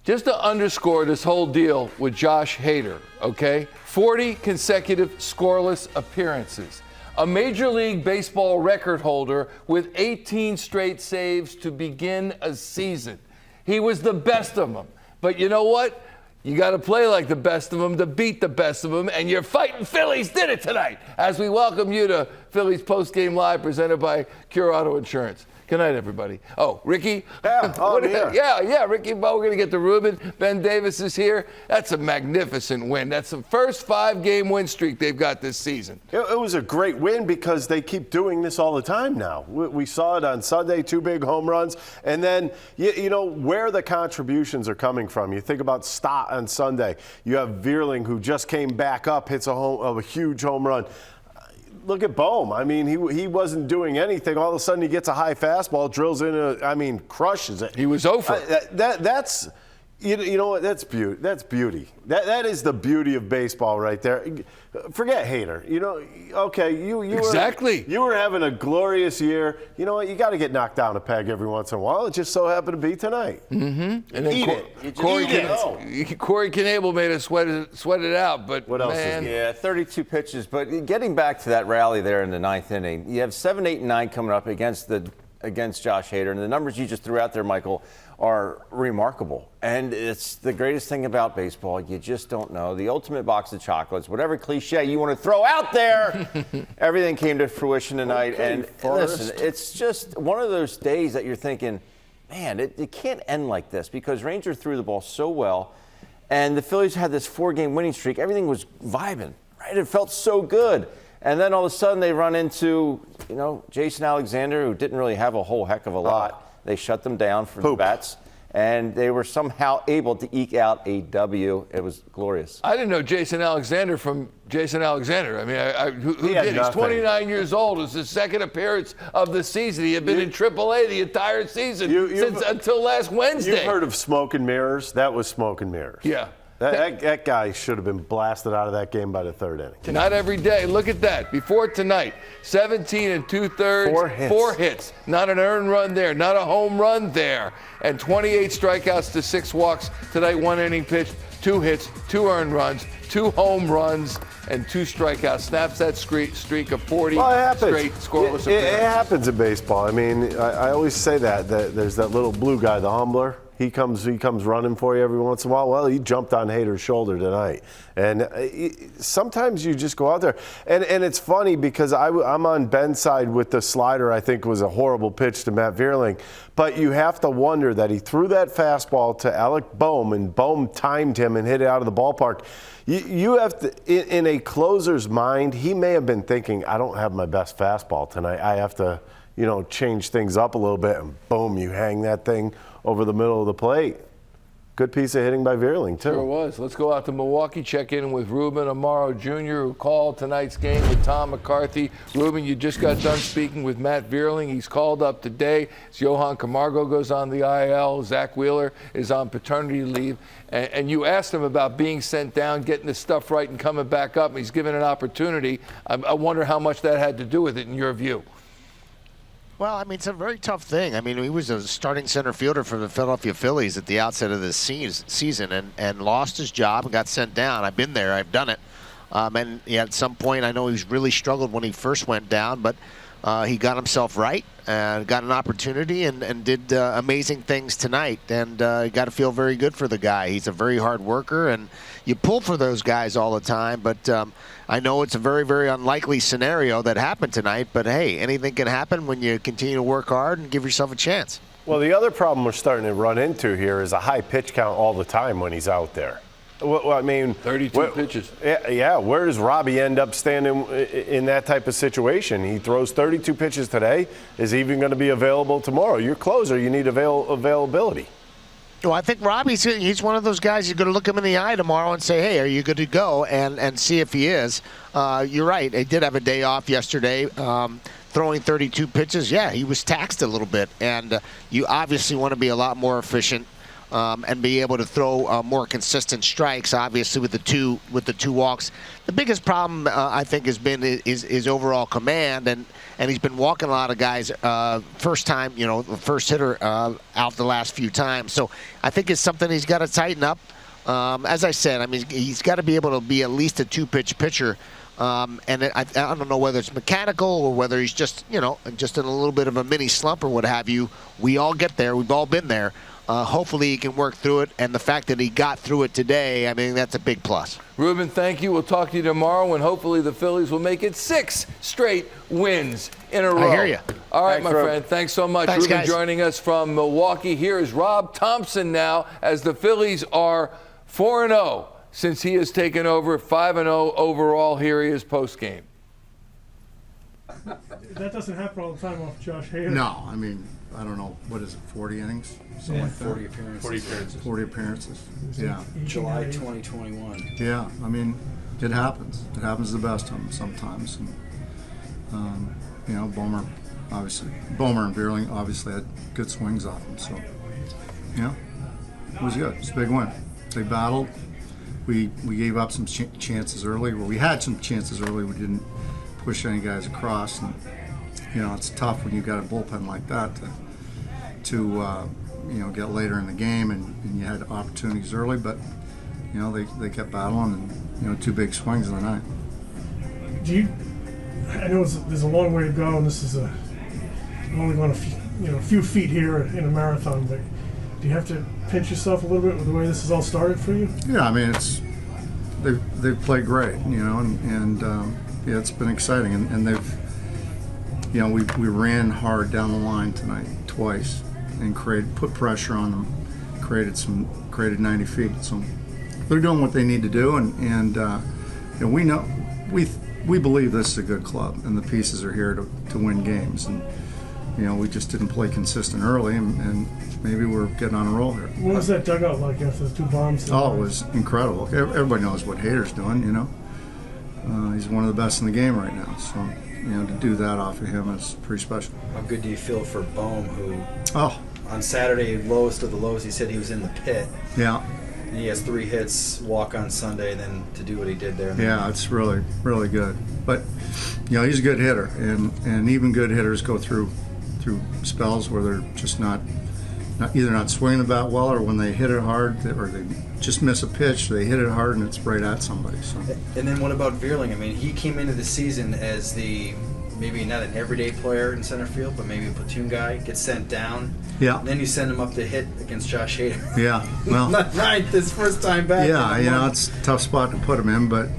Just to underscore this whole deal with Josh Hader, okay? 40 consecutive scoreless appearances. A Major League Baseball record holder with 18 straight saves to begin a season. He was the best of them. But you know what? You got to play like the best of them to beat the best of them, and your fighting Phillies did it tonight. As we welcome you to Phillies Postgame Live, presented by Cure Auto Insurance. Good night, everybody. Oh, Ricky? Yeah, Ricky Bo, we're going to get to Ruben. Ben Davis is here. That's a magnificent win. That's the first 5-game win streak they've got this season. It was a great win because they keep doing this all the time now. We saw it on Sunday, 2 big home runs. And then, you know, where the contributions are coming from. You think about Stott on Sunday. You have Vierling, who just came back up, hits a huge home run. Look at Bohm. I mean, he wasn't doing anything. All of a sudden, he gets a high fastball, drills in crushes it. He was over. That's you know what? That's beauty. That's beauty. That is the beauty of baseball right there. Forget Hader. You know, okay, you exactly. You were having a glorious year. You know what? You got to get knocked down a peg every once in a while. It just so happened to be tonight. Mm-hmm. And then eat it. Corey Knebel made us sweat it out. But what else? Yeah, 32 pitches. But getting back to that rally there in the 9th inning, you have 7, 8, and 9 coming up against Josh Hader, and the numbers you just threw out there, Michael, are remarkable. And it's the greatest thing about baseball. You just don't know. The ultimate box of chocolates, whatever cliche you want to throw out there, everything came to fruition tonight. Okay, and Forrest. listen, it's just one of those days that you're thinking, man, it can't end like this, because Ranger threw the ball so well, and the Phillies had this 4-game winning streak. Everything was vibing, right? It felt so good. And then all of a sudden they run into, you know, Jason Alexander, who didn't really have a whole heck of a lot. They shut them down for the bats, and they were somehow able to eke out a W. It was glorious. I didn't know Jason Alexander from Jason Alexander. I mean, who did? He's 29 years old. It's his 2nd appearance of the season. He had been in AAA the entire season until last Wednesday. You've heard of smoke and mirrors? That was smoke and mirrors. Yeah. That guy should have been blasted out of that game by the 3rd inning. Not every day. Look at that. Before tonight, 17 2/3, 4 hits. Not an earned run there. Not a home run there. And 28 strikeouts to 6 walks. Tonight, 1 inning pitched, 2 hits, 2 earned runs, 2 home runs, and 2 strikeouts. Snaps that streak of 40 straight scoreless appearances. It happens in baseball. I mean, I always say that there's that little blue guy, the humbler. He comes running for you every once in a while. Well, he jumped on Hader's shoulder tonight. And sometimes you just go out there. And it's funny because I'm on Ben's side with the slider. I think was a horrible pitch to Matt Vierling. But you have to wonder that he threw that fastball to Alec Bohm, and Bohm timed him and hit it out of the ballpark. You have to, in a closer's mind, he may have been thinking, I don't have my best fastball tonight. I have to, change things up a little bit. And boom, you hang that thing over the middle of the plate. Good piece of hitting by Vierling, too. Sure was. Let's go out to Milwaukee, check in with Ruben Amaro Jr., who called tonight's game with Tom McCarthy. Ruben, you just got done speaking with Matt Vierling. He's called up today. As Johan Camargo goes on the IL. Zach Wheeler is on paternity leave. And you asked him about being sent down, getting the stuff right, and coming back up. He's given an opportunity. I wonder how much that had to do with it, in your view. Well, I mean, it's a very tough thing. I mean, he was a starting center fielder for the Philadelphia Phillies at the outset of this season and lost his job and got sent down. I've been there. I've done it. And at some point, I know he's really struggled when he first went down, but he got himself right and got an opportunity and did amazing things tonight. And you got to feel very good for the guy. He's a very hard worker, and you pull for those guys all the time. But I know it's a very, very unlikely scenario that happened tonight. But, hey, anything can happen when you continue to work hard and give yourself a chance. Well, the other problem we're starting to run into here is a high pitch count all the time when he's out there. Well, I mean, 32 pitches. Yeah, where does Robbie end up standing in that type of situation? He throws 32 pitches today. Is he even going to be available tomorrow? You're closer. You need availability. Well, I think he's one of those guys you're going to look him in the eye tomorrow and say, hey, are you good to go? And see if he is. You're right. He did have a day off yesterday. Throwing 32 pitches, yeah, he was taxed a little bit. And you obviously want to be a lot more efficient and be able to throw more consistent strikes. Obviously, with the two walks, the biggest problem I think has been his overall command, and he's been walking a lot of guys first time, the first hitter out the last few times. So I think it's something he's got to tighten up. As I said, I mean, he's got to be able to be at least a 2-pitch pitcher. I don't know whether it's mechanical or whether he's just in a little bit of a mini slump or what have you. We all get there. We've all been there. Hopefully he can work through it, and the fact that he got through it today, I mean, that's a big plus. Ruben, thank you. We'll talk to you tomorrow, and hopefully the Phillies will make it 6 straight wins in a row. I hear you. All right, Thanks, my Rob. friend. Thanks so much. Thanks, Ruben guys. joining us from Milwaukee. Here is Rob Thomson now, as the Phillies are 4-0 since he has taken over, 5-0 overall. Here he is post-game. That doesn't happen all the time off Josh Hader. No, I mean, I don't know, what is it, 40 innings? Something like that? 40 appearances. 40 appearances. Yeah. July 2021. Yeah, I mean, it happens. It happens to the best of them sometimes. And, Bohmer and Vierling obviously had good swings off him. So, it was good. It's a big win. They battled. We gave up some chances early. Well, we had some chances early. We didn't push any guys across. And, it's tough when you've got a bullpen like that to get later in the game, and you had opportunities early, but they kept battling, and 2 big swings in the night. I know there's a long way to go, and this is only going a few feet here in a marathon, but do you have to pinch yourself a little bit with the way this has all started for you? Yeah, I mean, they've played great, and it's been exciting, and they've we ran hard down the line tonight twice and put pressure on them, created 90 feet. So they're doing what they need to do, and we know we believe this is a good club, and the pieces are here to win games, and we just didn't play consistent early, and maybe we're getting on a roll here. What was that dugout like after the 2 bombs? Oh, it was incredible. Everybody knows what Hader's doing, He's one of the best in the game right now, so to do that off of him is pretty special. How good do you feel for Bohm, who Oh, on Saturday, lowest of the lows, he said he was in the pit. yeah. And he has 3 hits, walk on Sunday, and then to do what he did there. Yeah, it's really, really good. But he's a good hitter, and even good hitters go through spells where they're just not either not swinging the bat well, or when they hit it hard, or they just miss a pitch, they hit it hard and it's right at somebody. So. And then what about Vierling? I mean, he came into the season as maybe not an everyday player in center field, but maybe a platoon guy, gets sent down. Yeah. And then you send him up to hit against Josh Hader. Yeah. Well. Right, this first time back. Yeah, it's a tough spot to put him in, but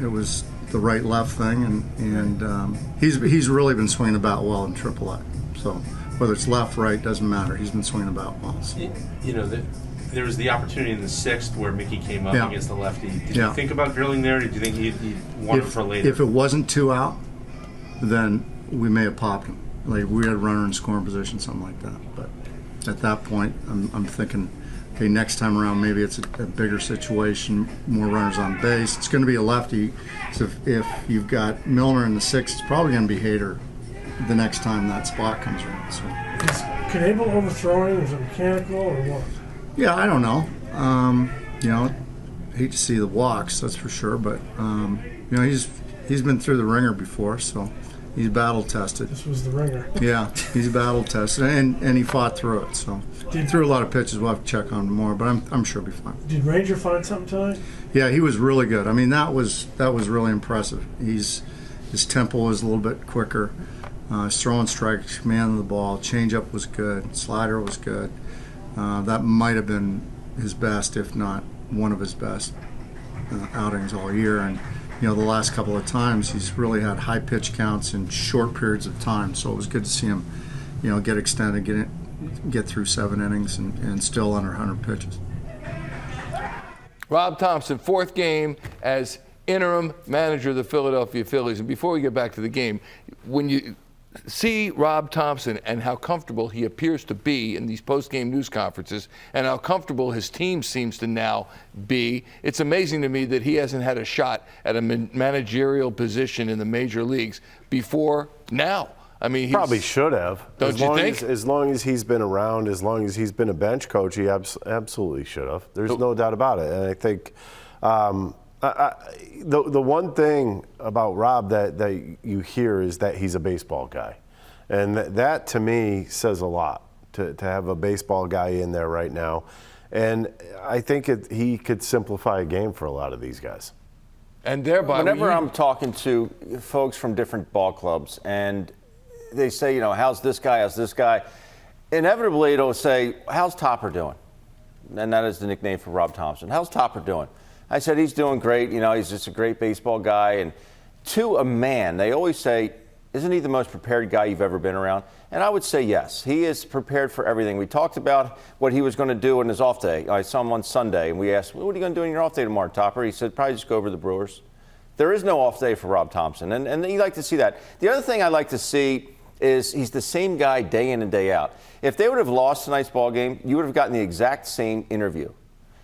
it was the right left thing, and he's really been swinging the bat well in AAA. So whether it's left, right, doesn't matter. He's been swinging the bat well. So. There was the opportunity in the 6th where Mickey came up against the lefty. Did you think about Vierling there? Did you think he'd want him for later? If it wasn't 2 out, then we may have popped him. Like we had a runner in scoring position, something like that. But at that point, I'm thinking, okay, next time around maybe it's a bigger situation, more runners on base. It's going to be a lefty. So if you've got Milner in the 6th, it's probably going to be Hader the next time that spot comes around. So. Is Knebel overthrowing? Is it mechanical or what? Yeah, I don't know. Hate to see the walks, that's for sure. But he's been through the ringer before, so he's battle tested. This was the ringer. Yeah, he's battle tested, and he fought through it. So he threw a lot of pitches. We'll have to check on him more, but I'm sure he'll be fine. Did Ranger find something tonight? Yeah, he was really good. I mean, that was really impressive. His tempo was a little bit quicker. His throwing strikes, command of the ball, changeup was good, slider was good. That might have been his best, if not one of his best outings all year. And the last couple of times he's really had high pitch counts in short periods of time. So it was good to see him, get extended, get through 7 innings and still under 100 pitches. Rob Thomson, 4th game as interim manager of the Philadelphia Phillies. And before we get back to the game, when you see Rob Thomson and how comfortable he appears to be in these post-game news conferences and how comfortable his team seems to now be, it's amazing to me that he hasn't had a shot at a managerial position in the major leagues before now. I mean, he probably should have. Don't you think? As long as he's been around, as long as he's been a bench coach, he absolutely should have. There's no doubt about it. And I think the one thing about Rob that you hear is that he's a baseball guy. And that to me says a lot, to have a baseball guy in there right now. And I think he could simplify a game for a lot of these guys. And thereby, whenever I'm talking to folks from different ball clubs and they say, how's this guy? Inevitably, it'll say, how's Topper doing? And that is the nickname for Rob Thomson. How's Topper doing? I said, he's doing great. He's just a great baseball guy. And to a man, they always say, isn't he the most prepared guy you've ever been around? And I would say yes. He is prepared for everything. We talked about what he was going to do on his off day. I saw him on Sunday, and we asked, what are you going to do on your off day tomorrow, Topper? He said, probably just go over the Brewers. There is no off day for Rob Thomson, and you like to see that. The other thing I like to see is he's the same guy day in and day out. If they would have lost tonight's ball game, you would have gotten the exact same interview.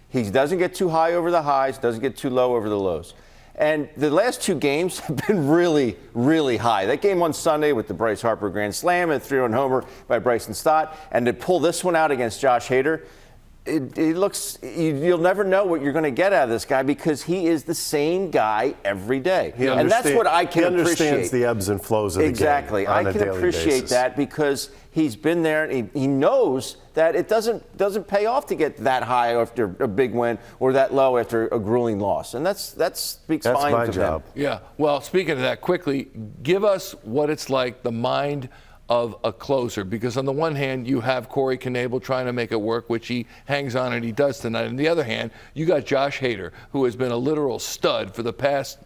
He doesn't get too high over the highs, doesn't get too low over the lows. And the last two games have been really, really high. That game on Sunday with the Bryce Harper grand slam and 3-run homer by Bryson Stott, and to pull this one out against Josh Hader, it looks, you'll never know what you're going to get out of this guy because he is the same guy every day. And that's what I can appreciate. He understands the ebbs and flows of the game. Exactly. I can appreciate that because he's been there and he knows that it doesn't pay off to get that high after a big win or that low after a grueling loss. And that speaks volumes of him. Yeah. Well, speaking of that, quickly, give us what it's like, the mind of a closer, because on the one hand you have Corey Knebel trying to make it work, which he hangs on and he does tonight. On the other hand, you got Josh Hader, who has been a literal stud for the past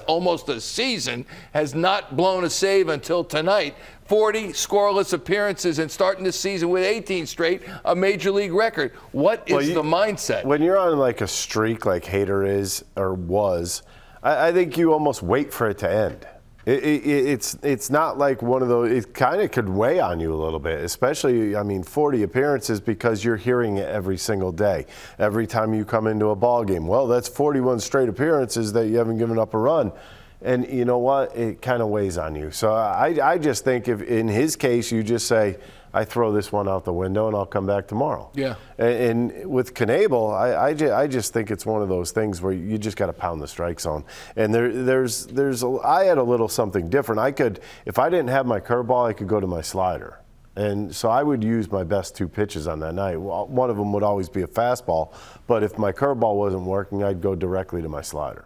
almost a season, has not blown a save until tonight. 40 scoreless appearances and starting this season with 18 straight, a major league record. What is the mindset? When you're on like a streak like Hader is or was, I think you almost wait for it to end. It's not like one of those, it kind of could weigh on you a little bit, especially, 40 appearances because you're hearing it every single day. Every time you come into a ball game, well, that's 41 straight appearances that you haven't given up a run. And you know what? It kind of weighs on you. So I just think if in his case you just say, I throw this one out the window and I'll come back tomorrow. Yeah. And with Knebel, I just think it's one of those things where you just got to pound the strike zone. And I had a little something different. If I didn't have my curveball, I could go to my slider. And so I would use my best two pitches on that night. One of them would always be a fastball, but if my curveball wasn't working, I'd go directly to my slider.